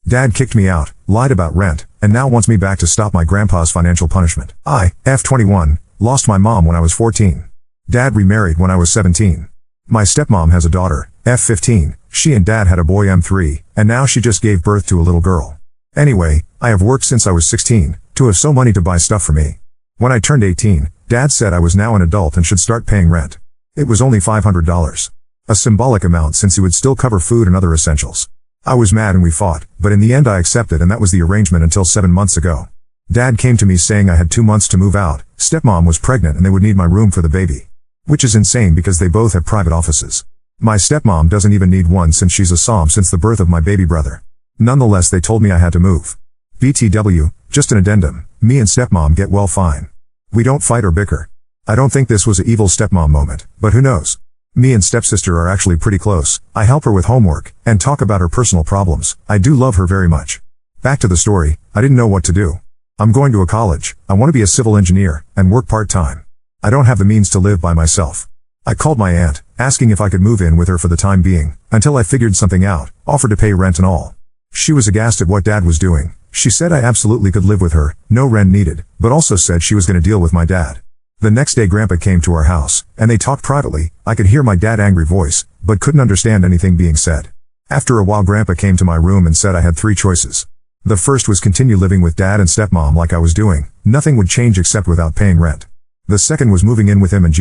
Dad kicked me out, lied about rent, and now wants me back to stop my grandpa's financial punishment. I, F21, lost my mom when I was 14. Dad remarried when I was 17. My stepmom has a daughter, F15, she and dad had a boy M3, and now she just gave birth to a little girl. Anyway, I have worked since I was 16, to have so money to buy stuff for me. When I turned 18, Dad said I was now an adult and should start paying rent. It was only $500. A symbolic amount since he would still cover food and other essentials. I was mad and we fought, but in the end I accepted and that was the arrangement until 7 months ago. Dad came to me saying I had 2 months to move out, stepmom was pregnant and they would need my room for the baby. Which is insane because they both have private offices. My stepmom doesn't even need one since she's a som since the birth of my baby brother. Nonetheless they told me I had to move. BTW, just an addendum, me and stepmom get well fine. We don't fight or bicker. I don't think this was an evil stepmom moment, but who knows? Me and stepsister are actually pretty close. I help her with homework, and talk about her personal problems. I do love her very much. Back to the story, I didn't know what to do. I'm going to a college, I want to be a civil engineer, and work part-time. I don't have the means to live by myself. I called my aunt, asking if I could move in with her for the time being, until I figured something out, offered to pay rent and all. She was aghast at what Dad was doing. She said I absolutely could live with her, no rent needed, but also said she was going to deal with my dad. The next day Grandpa came to our house, and they talked privately. I could hear my dad's angry voice, but couldn't understand anything being said. After a while Grandpa came to my room and said I had 3 choices. The first was continue living with Dad and stepmom like I was doing. Nothing would change except without paying rent. The second was moving in with him and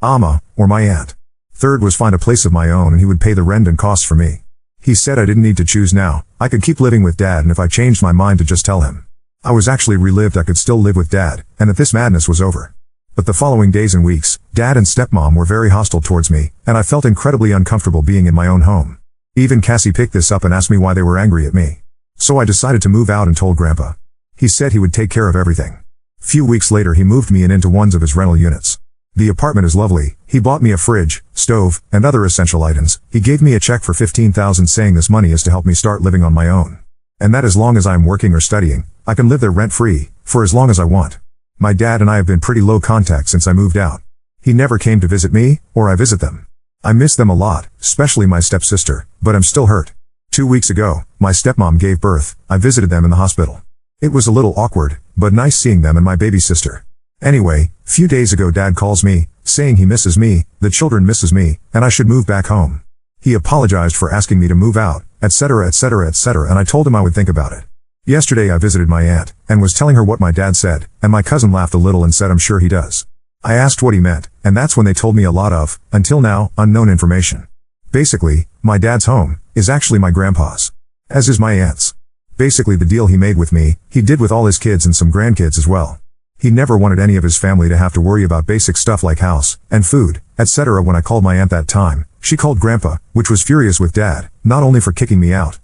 Ama, or my aunt. Third was find a place of my own and he would pay the rent and costs for me. He said I didn't need to choose now. I could keep living with Dad and if I changed my mind to just tell him. I was actually relieved I could still live with Dad, and that this madness was over. But the following days and weeks, Dad and stepmom were very hostile towards me, and I felt incredibly uncomfortable being in my own home. Even Cassie picked this up and asked me why they were angry at me. So I decided to move out and told Grandpa. He said he would take care of everything. Few weeks later he moved me into one of his rental units. The apartment is lovely. He bought me a fridge, stove, and other essential items. He gave me a check for $15,000 saying this money is to help me start living on my own. And that as long as I am working or studying, I can live there rent-free, for as long as I want. My dad and I have been pretty low contact since I moved out. He never came to visit me, or I visit them. I miss them a lot, especially my stepsister, but I'm still hurt. 2 weeks ago, my stepmom gave birth. I visited them in the hospital. It was a little awkward, but nice seeing them and my baby sister. Anyway, few days ago Dad calls me, saying he misses me, the children misses me, and I should move back home. He apologized for asking me to move out, etc., and I told him I would think about it. Yesterday I visited my aunt, and was telling her what my dad said, and my cousin laughed a little and said I'm sure he does. I asked what he meant, and that's when they told me a lot of, until now, unknown information. Basically, my dad's home is actually my grandpa's. As is my aunt's. Basically the deal he made with me, he did with all his kids and some grandkids as well. He never wanted any of his family to have to worry about basic stuff like house, and food, etc. When I called my aunt that time, she called Grandpa, which was furious with Dad, not only for kicking me out,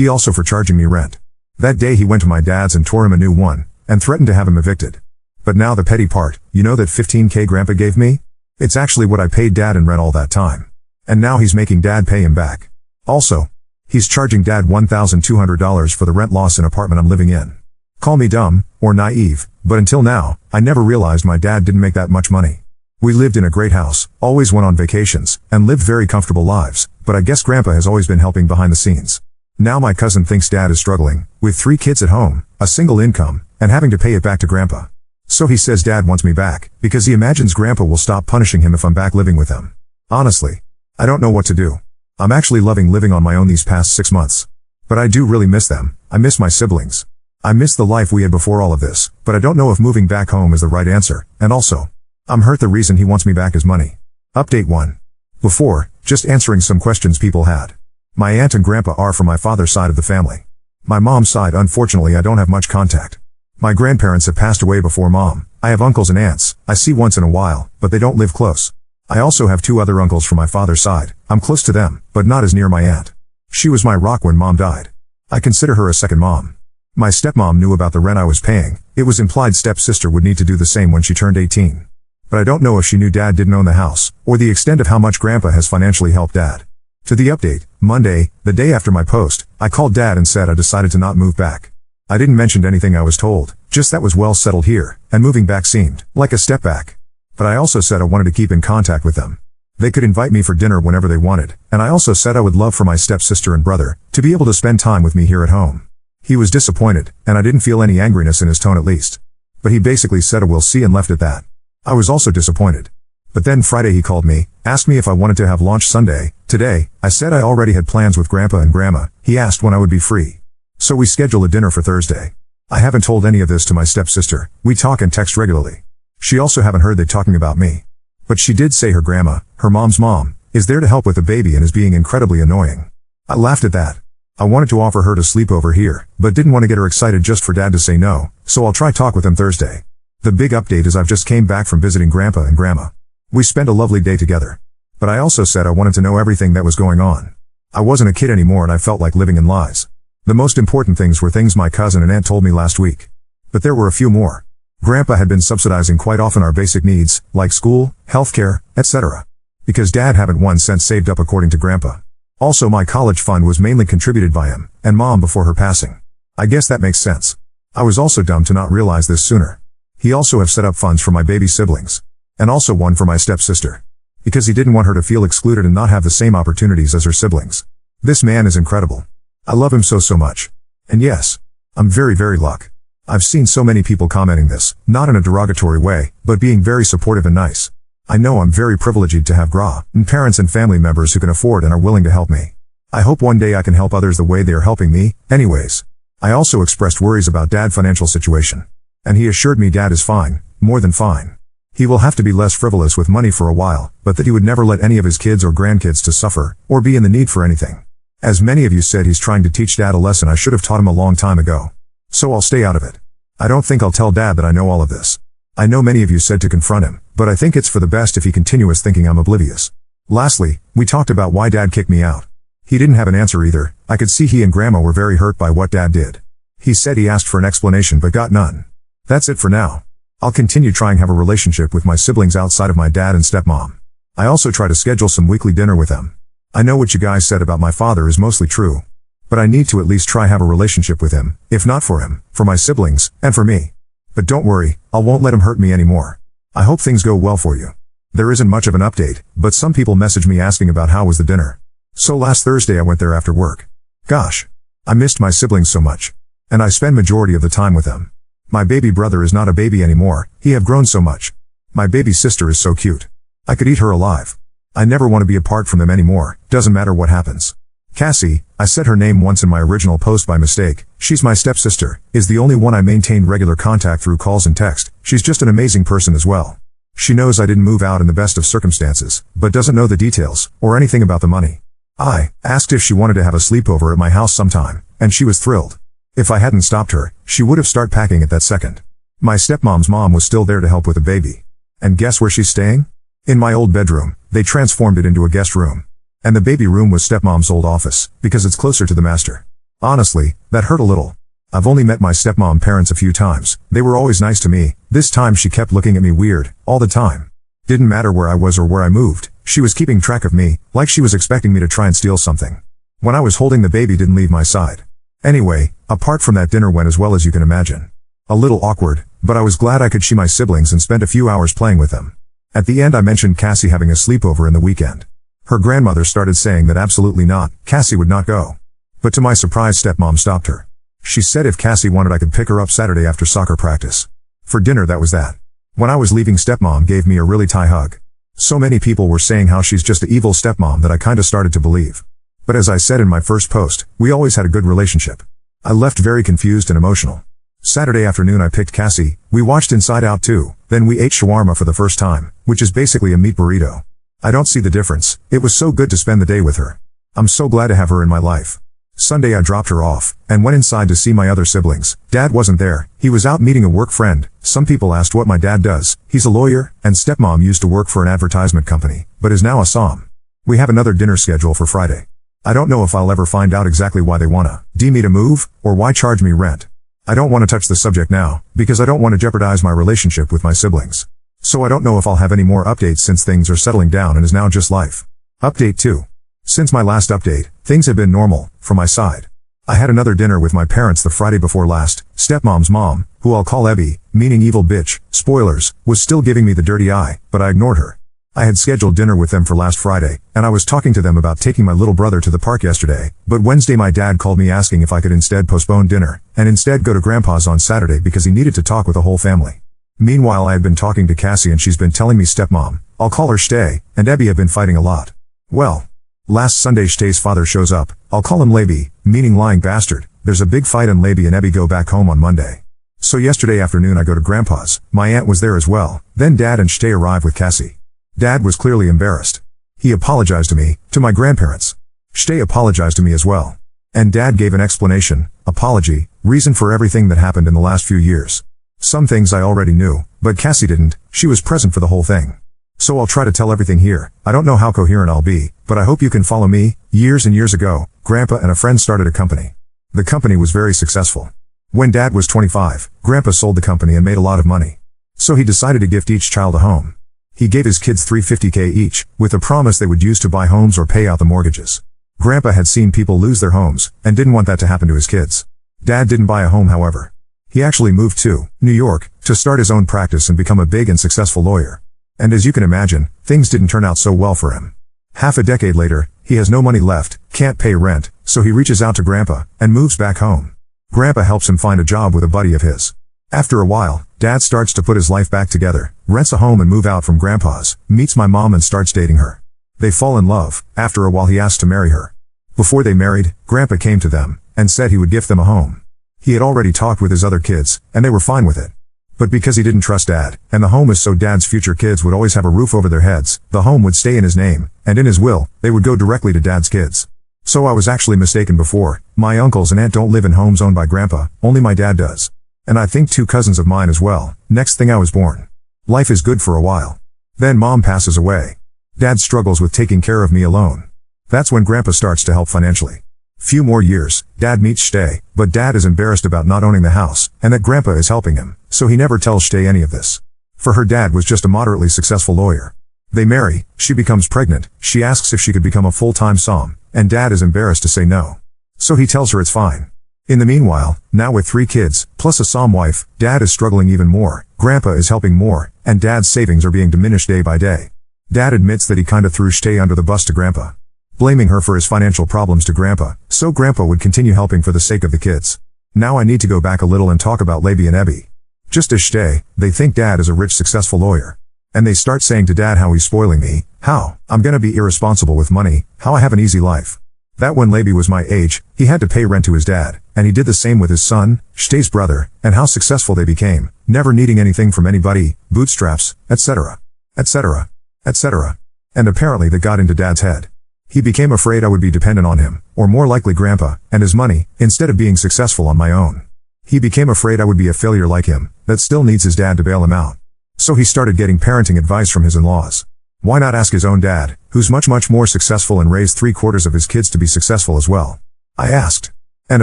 also for charging me rent. That day he went to my dad's and tore him a new one, and threatened to have him evicted. But now the petty part, you know that $15K Grandpa gave me? It's actually what I paid Dad in rent all that time. And now he's making Dad pay him back. Also, he's charging Dad $1,200 for the rent loss in apartment I'm living in. Call me dumb, or naive, but until now, I never realized my dad didn't make that much money. We lived in a great house, always went on vacations, and lived very comfortable lives, but I guess Grandpa has always been helping behind the scenes. Now my cousin thinks Dad is struggling, with 3 kids at home, a single income, and having to pay it back to Grandpa. So he says Dad wants me back, because he imagines Grandpa will stop punishing him if I'm back living with him. Honestly, I don't know what to do. I'm actually loving living on my own these past 6 months. But I do really miss them. I miss my siblings. I miss the life we had before all of this, but I don't know if moving back home is the right answer, and also, I'm hurt the reason he wants me back is money. Update 1. Before, just answering some questions people had. My aunt and grandpa are from my father's side of the family. My mom's side, unfortunately, I don't have much contact. My grandparents have passed away before Mom. I have uncles and aunts, I see once in a while, but they don't live close. I also have 2 other uncles from my father's side. I'm close to them, but not as near my aunt. She was my rock when Mom died. I consider her a second mom. My stepmom knew about the rent I was paying. It was implied stepsister would need to do the same when she turned 18. But I don't know if she knew Dad didn't own the house, or the extent of how much Grandpa has financially helped Dad. To the update, Monday, the day after my post, I called Dad and said I decided to not move back. I didn't mention anything I was told, just that was well settled here, and moving back seemed like a step back. But I also said I wanted to keep in contact with them. They could invite me for dinner whenever they wanted, and I also said I would love for my stepsister and brother to be able to spend time with me here at home. He was disappointed, and I didn't feel any angriness in his tone at least. But he basically said a "we'll see" and left at that. I was also disappointed. But then Friday he called me, asked me if I wanted to have lunch Sunday. Today, I said I already had plans with Grandpa and Grandma. He asked when I would be free. So we scheduled a dinner for Thursday. I haven't told any of this to my stepsister. We talk and text regularly. She also haven't heard they talking about me. But she did say her grandma, her mom's mom, is there to help with the baby and is being incredibly annoying. I laughed at that. I wanted to offer her to sleep over here, but didn't want to get her excited just for Dad to say no, so I'll try talk with him Thursday. The big update is I've just came back from visiting Grandpa and Grandma. We spent a lovely day together. But I also said I wanted to know everything that was going on. I wasn't a kid anymore and I felt like living in lies. The most important things were things my cousin and aunt told me last week. But there were a few more. Grandpa had been subsidizing quite often our basic needs, like school, healthcare, etc. Because Dad hadn't 1 cent saved up according to Grandpa. Also my college fund was mainly contributed by him, and Mom before her passing. I guess that makes sense. I was also dumb to not realize this sooner. He also have set up funds for my baby siblings. And also one for my stepsister. Because he didn't want her to feel excluded and not have the same opportunities as her siblings. This man is incredible. I love him so much. And yes, I'm very lucky. I've seen so many people commenting this, not in a derogatory way, but being very supportive and nice. I know I'm very privileged to have and parents and family members who can afford and are willing to help me. I hope one day I can help others the way they are helping me. Anyways, I also expressed worries about Dad's financial situation. And he assured me Dad is fine, more than fine. He will have to be less frivolous with money for a while, but that he would never let any of his kids or grandkids to suffer, or be in the need for anything. As many of you said, he's trying to teach Dad a lesson I should have taught him a long time ago. So I'll stay out of it. I don't think I'll tell Dad that I know all of this. I know many of you said to confront him, but I think it's for the best if he continues thinking I'm oblivious. Lastly, we talked about why Dad kicked me out. He didn't have an answer either. I could see he and Grandma were very hurt by what Dad did. He said he asked for an explanation but got none. That's it for now. I'll continue trying to have a relationship with my siblings outside of my dad and stepmom. I also try to schedule some weekly dinner with them. I know what you guys said about my father is mostly true. But I need to at least try have a relationship with him, if not for him, for my siblings, and for me. But don't worry, I won't let him hurt me anymore. I hope things go well for you. There isn't much of an update, but some people messaged me asking about how was the dinner. So last Thursday I went there after work. Gosh, I missed my siblings so much. And I spend majority of the time with them. My baby brother is not a baby anymore, he have grown so much. My baby sister is so cute. I could eat her alive. I never want to be apart from them anymore, doesn't matter what happens. Cassie, I said her name once in my original post by mistake, she's my stepsister, is the only one I maintained regular contact through calls and text. She's just an amazing person as well. She knows I didn't move out in the best of circumstances, but doesn't know the details, or anything about the money. I asked if she wanted to have a sleepover at my house sometime, and she was thrilled. If I hadn't stopped her, she would have started packing at that second. My stepmom's mom was still there to help with the baby. And guess where she's staying? In my old bedroom. They transformed it into a guest room. And the baby room was stepmom's old office, because it's closer to the master. Honestly, that hurt a little. I've only met my stepmom parents a few times. They were always nice to me. This time she kept looking at me weird, all the time. Didn't matter where I was or where I moved. She was keeping track of me, like she was expecting me to try and steal something. When I was holding the baby didn't leave my side. Anyway, apart from that, dinner went as well as you can imagine. A little awkward, but I was glad I could see my siblings and spend a few hours playing with them. At the end I mentioned Cassie having a sleepover in the weekend. Her grandmother started saying that absolutely not, Cassie would not go. But to my surprise stepmom stopped her. She said if Cassie wanted I could pick her up Saturday after soccer practice. For dinner that was that. When I was leaving stepmom gave me a really tight hug. So many people were saying how she's just an evil stepmom that I kinda started to believe. But as I said in my first post, we always had a good relationship. I left very confused and emotional. Saturday afternoon I picked Cassie, we watched Inside Out 2, then we ate shawarma for the first time, which is basically a meat burrito. I don't see the difference, it was so good to spend the day with her. I'm so glad to have her in my life. Sunday I dropped her off, and went inside to see my other siblings. Dad wasn't there, he was out meeting a work friend. Some people asked what my dad does. He's a lawyer, and stepmom used to work for an advertisement company, but is now a SOM. We have another dinner schedule for Friday. I don't know if I'll ever find out exactly why they wanna me to move, or why charge me rent. I don't want to touch the subject now, because I don't want to jeopardize my relationship with my siblings. So I don't know if I'll have any more updates since things are settling down and is now just life. Update 2. Since my last update, things have been normal, from my side. I had another dinner with my parents the Friday before last. Stepmom's mom, who I'll call Evie, meaning evil bitch, spoilers, was still giving me the dirty eye, but I ignored her. I had scheduled dinner with them for last Friday, and I was talking to them about taking my little brother to the park yesterday, but Wednesday my dad called me asking if I could instead postpone dinner, and instead go to Grandpa's on Saturday because he needed to talk with the whole family. Meanwhile I had been talking to Cassie and she's been telling me stepmom, I'll call her Shtay, and Ebby have been fighting a lot. Well, last Sunday Shtay's father shows up, I'll call him Laby, meaning lying bastard. There's a big fight and Laby and Ebby go back home on Monday. So yesterday afternoon I go to Grandpa's, my aunt was there as well, then Dad and Shtay arrive with Cassie. Dad was clearly embarrassed. He apologized to me, to my grandparents. Shtay apologized to me as well. And Dad gave an explanation, apology, reason for everything that happened in the last few years. Some things I already knew, but Cassie didn't, she was present for the whole thing. So I'll try to tell everything here. I don't know how coherent I'll be, but I hope you can follow me. Years and years ago, Grandpa and a friend started a company. The company was very successful. When Dad was 25, Grandpa sold the company and made a lot of money. So he decided to gift each child a home. He gave his kids $350K each, with the promise they would use to buy homes or pay out the mortgages. Grandpa had seen people lose their homes, and didn't want that to happen to his kids. Dad didn't buy a home however. He actually moved to New York, to start his own practice and become a big and successful lawyer. And as you can imagine, things didn't turn out so well for him. Half a decade later, he has no money left, can't pay rent, so he reaches out to Grandpa, and moves back home. Grandpa helps him find a job with a buddy of his. After a while, Dad starts to put his life back together, rents a home and move out from Grandpa's, meets my mom and starts dating her. They fall in love. After a while he asks to marry her. Before they married, Grandpa came to them, and said he would gift them a home. He had already talked with his other kids, and they were fine with it. But because he didn't trust Dad, and the home is so Dad's future kids would always have a roof over their heads, the home would stay in his name, and in his will, they would go directly to Dad's kids. So I was actually mistaken before. My uncles and aunt don't live in homes owned by Grandpa, only my dad does. And I think 2 cousins of mine as well. Next thing I was born. Life is good for a while. Then Mom passes away. Dad struggles with taking care of me alone. That's when Grandpa starts to help financially. Few more years, Dad meets Shtay, but Dad is embarrassed about not owning the house, and that Grandpa is helping him, so he never tells Shtay any of this. For her dad was just a moderately successful lawyer. They marry, she becomes pregnant, she asks if she could become a full-time som, and Dad is embarrassed to say no. So he tells her it's fine. In the meanwhile, now with 3 kids, plus a som wife, Dad is struggling even more, Grandpa is helping more, and Dad's savings are being diminished day by day. Dad admits that he kinda threw Shtay under the bus to Grandpa, blaming her for his financial problems to Grandpa, so Grandpa would continue helping for the sake of the kids. Now I need to go back a little and talk about Laby and Ebby. Just as Shtay, they think Dad is a rich successful lawyer. And they start saying to Dad how he's spoiling me, how I'm gonna be irresponsible with money, how I have an easy life. That when Laby was my age, he had to pay rent to his dad, and he did the same with his son, Shtay's brother, and how successful they became, never needing anything from anybody, bootstraps, etc. etc. etc. And apparently that got into Dad's head. He became afraid I would be dependent on him, or more likely Grandpa, and his money, instead of being successful on my own. He became afraid I would be a failure like him, that still needs his dad to bail him out. So he started getting parenting advice from his in-laws. Why not ask his own dad, who's much more successful and raised 3/4 of his kids to be successful as well? I asked. And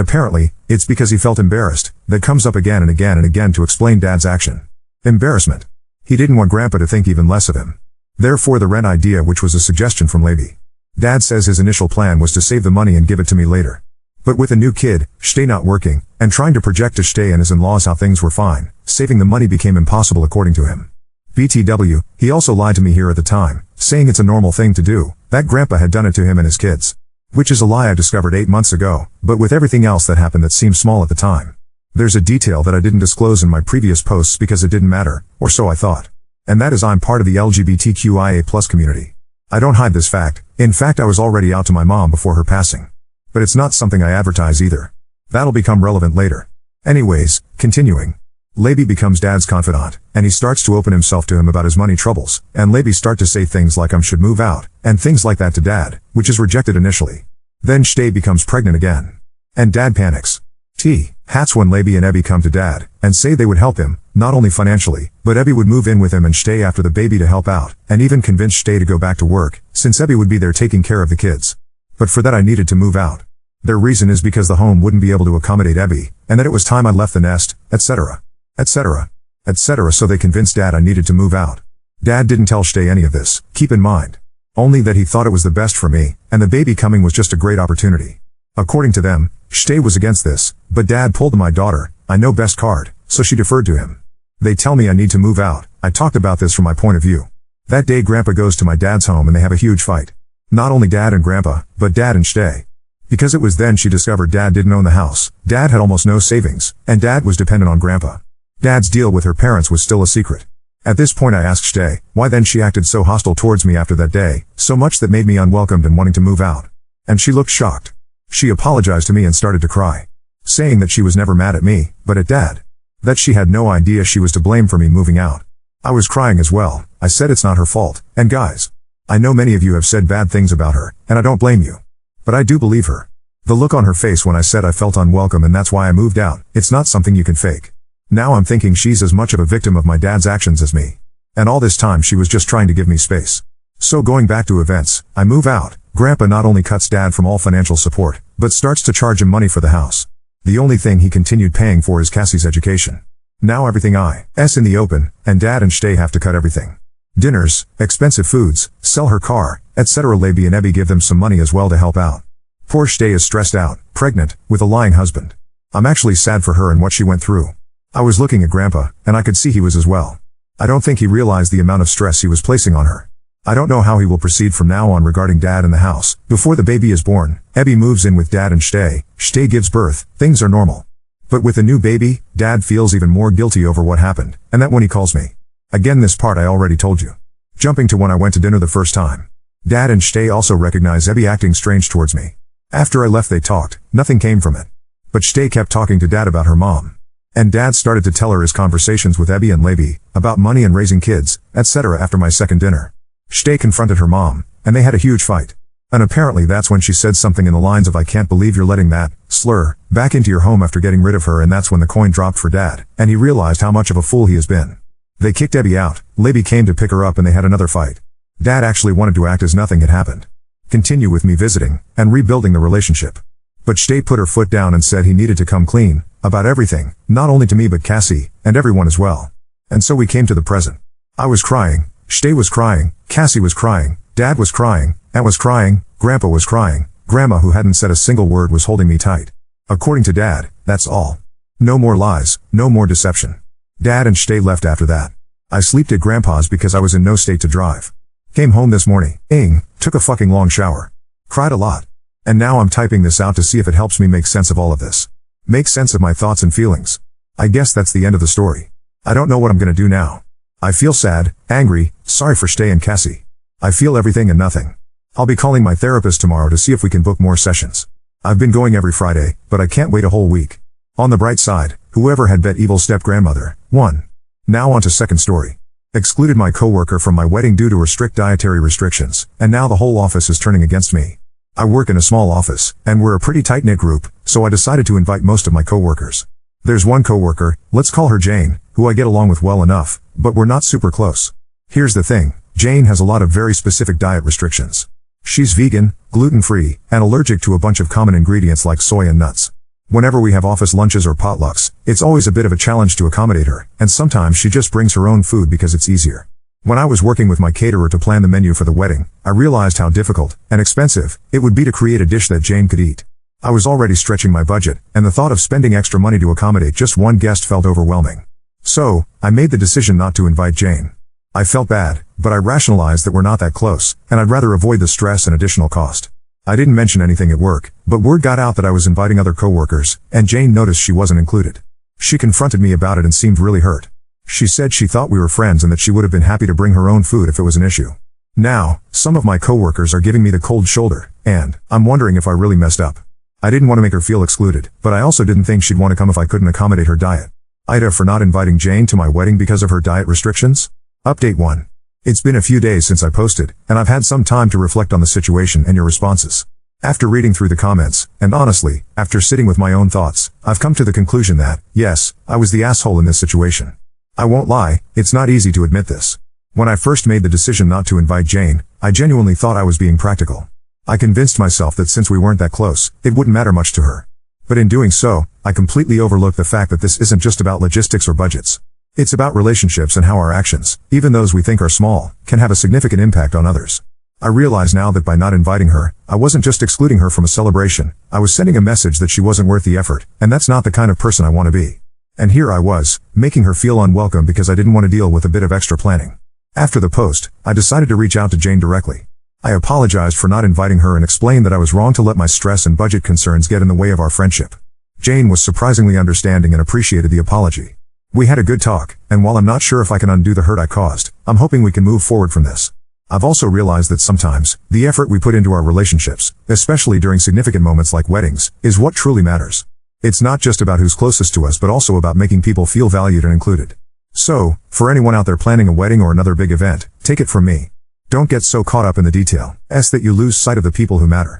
apparently, it's because he felt embarrassed, that comes up again and again and again to explain Dad's action. Embarrassment. He didn't want Grandpa to think even less of him. Therefore the rent idea, which was a suggestion from Laby. Dad says his initial plan was to save the money and give it to me later. But with a new kid, Shtay not working, and trying to project to Shtay and his in-laws how things were fine, saving the money became impossible according to him. BTW, he also lied to me here at the time, saying it's a normal thing to do, that Grandpa had done it to him and his kids. Which is a lie I discovered 8 months ago, but with everything else that happened that seemed small at the time. There's a detail that I didn't disclose in my previous posts because it didn't matter, or so I thought. And that is I'm part of the LGBTQIA+ community. I don't hide this fact, in fact I was already out to my mom before her passing. But it's not something I advertise either. That'll become relevant later. Anyways, continuing. Laby becomes Dad's confidant, and he starts to open himself to him about his money troubles, and Laby start to say things like I should move out, and things like that to Dad, which is rejected initially. Then Shtay becomes pregnant again. And Dad panics. That's when Laby and Ebby come to Dad, and say they would help him, not only financially, but Ebby would move in with him and Shtay after the baby to help out, and even convince Shtay to go back to work, since Ebby would be there taking care of the kids. But for that I needed to move out. Their reason is because the home wouldn't be able to accommodate Ebby, and that it was time I left the nest, etc. etc. etc. So they convinced Dad I needed to move out. Dad didn't tell Shtay any of this, keep in mind. Only that he thought it was the best for me, and the baby coming was just a great opportunity. According to them, Shtay was against this, but Dad pulled my daughter, I know best card, so she deferred to him. They tell me I need to move out, I talked about this from my point of view. That day Grandpa goes to my dad's home and they have a huge fight. Not only Dad and Grandpa, but Dad and Shtay. Because it was then she discovered Dad didn't own the house, Dad had almost no savings, and Dad was dependent on Grandpa. Dad's deal with her parents was still a secret. At this point I asked Shtay why then she acted so hostile towards me after that day, so much that made me unwelcomed and wanting to move out. And she looked shocked. She apologized to me and started to cry, saying that she was never mad at me, but at Dad. That she had no idea she was to blame for me moving out. I was crying as well. I said it's not her fault, and guys, I know many of you have said bad things about her, and I don't blame you. But I do believe her. The look on her face when I said I felt unwelcome and that's why I moved out, it's not something you can fake. Now I'm thinking she's as much of a victim of my dad's actions as me. And all this time she was just trying to give me space. So going back to events, I move out. Grandpa not only cuts Dad from all financial support, but starts to charge him money for the house. The only thing he continued paying for is Cassie's education. Now everything is in the open, and Dad and Shtay have to cut everything. Dinners, expensive foods, sell her car, etc. Labby and Ebby give them some money as well to help out. Poor Shtay is stressed out, pregnant, with a lying husband. I'm actually sad for her and what she went through. I was looking at Grandpa, and I could see he was as well. I don't think he realized the amount of stress he was placing on her. I don't know how he will proceed from now on regarding Dad and the house. Before the baby is born, Ebby moves in with Dad and Shtay. Shtay gives birth, things are normal. But with a new baby, Dad feels even more guilty over what happened, and that when he calls me. Again, this part I already told you. Jumping to when I went to dinner the first time. Dad and Shtay also recognize Ebby acting strange towards me. After I left they talked, nothing came from it. But Shtay kept talking to Dad about her mom. And Dad started to tell her his conversations with Ebby and Labby, about money and raising kids, etc. After my second dinner. Shtay confronted her mom, and they had a huge fight. And apparently that's when she said something in the lines of "I can't believe you're letting that slur back into your home after getting rid of her," and that's when the coin dropped for Dad, and he realized how much of a fool he has been. They kicked Ebby out, Labby came to pick her up and they had another fight. Dad actually wanted to act as nothing had happened. Continue with me visiting, and rebuilding the relationship. But Shtay put her foot down and said he needed to come clean, about everything, not only to me but Cassie, and everyone as well. And so we came to the present. I was crying, Shtay was crying, Cassie was crying, Dad was crying, Aunt was crying, Grandpa was crying, Grandma who hadn't said a single word was holding me tight. According to Dad, that's all. No more lies, no more deception. Dad and Shtay left after that. I slept at Grandpa's because I was in no state to drive. Came home this morning, took a fucking long shower. Cried a lot. And now I'm typing this out to see if it helps me make sense of all of this. Make sense of my thoughts and feelings. I guess that's the end of the story. I don't know what I'm gonna do now. I feel sad, angry, sorry for Shtay and Cassie. I feel everything and nothing. I'll be calling my therapist tomorrow to see if we can book more sessions. I've been going every Friday, but I can't wait a whole week. On the bright side, whoever had bet evil step-grandmother, won. Now on to second story. Excluded my coworker from my wedding due to her strict dietary restrictions, and now the whole office is turning against me. I work in a small office, and we're a pretty tight-knit group, so I decided to invite most of my coworkers. There's one coworker, let's call her Jane, who I get along with well enough, but we're not super close. Here's the thing, Jane has a lot of very specific diet restrictions. She's vegan, gluten-free, and allergic to a bunch of common ingredients like soy and nuts. Whenever we have office lunches or potlucks, it's always a bit of a challenge to accommodate her, and sometimes she just brings her own food because it's easier. When I was working with my caterer to plan the menu for the wedding, I realized how difficult and expensive it would be to create a dish that Jane could eat. I was already stretching my budget, and the thought of spending extra money to accommodate just one guest felt overwhelming. So, I made the decision not to invite Jane. I felt bad, but I rationalized that we're not that close, and I'd rather avoid the stress and additional cost. I didn't mention anything at work, but word got out that I was inviting other coworkers, and Jane noticed she wasn't included. She confronted me about it and seemed really hurt. She said she thought we were friends and that she would have been happy to bring her own food if it was an issue. Now, some of my coworkers are giving me the cold shoulder, and I'm wondering if I really messed up. I didn't want to make her feel excluded, but I also didn't think she'd want to come if I couldn't accommodate her diet. Ida for not inviting Jane to my wedding because of her diet restrictions? Update 1. It's been a few days since I posted, and I've had some time to reflect on the situation and your responses. After reading through the comments, and honestly, after sitting with my own thoughts, I've come to the conclusion that, yes, I was the asshole in this situation. I won't lie, it's not easy to admit this. When I first made the decision not to invite Jane, I genuinely thought I was being practical. I convinced myself that since we weren't that close, it wouldn't matter much to her. But in doing so, I completely overlooked the fact that this isn't just about logistics or budgets. It's about relationships and how our actions, even those we think are small, can have a significant impact on others. I realize now that by not inviting her, I wasn't just excluding her from a celebration, I was sending a message that she wasn't worth the effort, and that's not the kind of person I want to be. And here I was, making her feel unwelcome because I didn't want to deal with a bit of extra planning. After the post, I decided to reach out to Jane directly. I apologized for not inviting her and explained that I was wrong to let my stress and budget concerns get in the way of our friendship. Jane was surprisingly understanding and appreciated the apology. We had a good talk, and while I'm not sure if I can undo the hurt I caused, I'm hoping we can move forward from this. I've also realized that sometimes, the effort we put into our relationships, especially during significant moments like weddings, is what truly matters. It's not just about who's closest to us but also about making people feel valued and included. So, for anyone out there planning a wedding or another big event, take it from me. Don't get so caught up in the details that you lose sight of the people who matter.